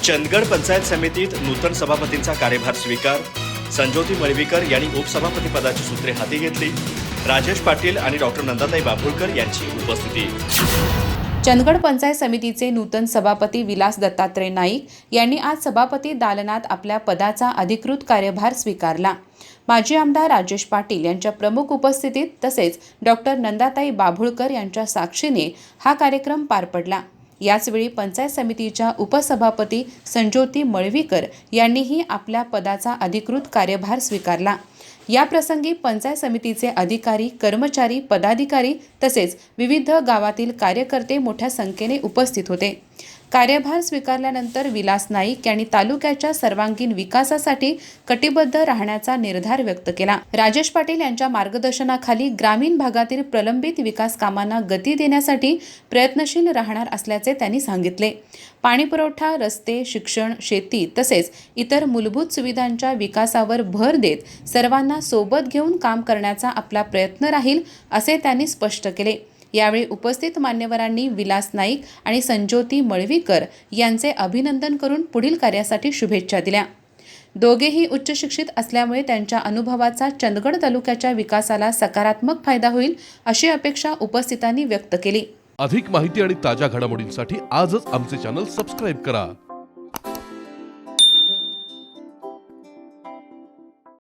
चंदगड पंचायत समितीत नूतन सभापतींचा कार्यभार स्वीकार. संजोती मळवीकर यांनी उपसभापती पदाची सूत्रे हाती घेतली. राजेश पाटील आणि डॉक्टर नंदाताई बाभुळकर यांची उपस्थिती. चंदगड पंचायत समितीचे नूतन सभापती विलास दत्तात्रय नाईक यांनी आज सभापती दालनात आपल्या पदाचा अधिकृत कार्यभार स्वीकारला. माजी आमदार राजेश पाटील यांच्या प्रमुख उपस्थितीत तसेच डॉक्टर नंदाताई बाभुळकर यांच्या साक्षीने हा कार्यक्रम पार पडला. याचवेळी पंचायत समितीच्या उपसभापती संजोती मळवीकर यांनीही आपल्या पदाचा अधिकृत कार्यभार स्वीकारला. या प्रसंगी पंचायत समितीचे अधिकारी, कर्मचारी, पदाधिकारी तसेच विविध गावातील कार्यकर्ते मोठ्या संख्येने उपस्थित होते. कार्यभार स्वीकारल्यानंतर विलास नाईक यांनी तालुक्याच्या सर्वांगीण विकासासाठी कटिबद्ध राहण्याचा निर्धार व्यक्त केला. राजेश पाटील यांच्या मार्गदर्शनाखाली ग्रामीण भागातील प्रलंबित विकास कामांना गती देण्यासाठी प्रयत्नशील राहणार असल्याचे त्यांनी सांगितले. पाणीपुरवठा, रस्ते, शिक्षण, शेती तसेच इतर मूलभूत सुविधांच्या विकासावर भर देत सर्वांना सोबत घेऊन काम करण्याचा आपला प्रयत्न राहील असे त्यांनी स्पष्ट केले. यावेळी उपस्थित मान्यवरांनी विलास नाईक आणि संजोती मळवीकर यांचे अभिनंदन करून पुढील कार्यासाठी शुभेच्छा दिल्या. दोघेही उच्च शिक्षित असल्यामुळे त्यांच्या अनुभवाचा चंदगड तालुक्याच्या विकासाला सकारात्मक फायदा होईल अशी अपेक्षा उपस्थितांनी व्यक्त केली. अधिक माहिती आणि ताज्या घडामोडींसाठी आजच आमचे चॅनल सबस्क्राईब करा.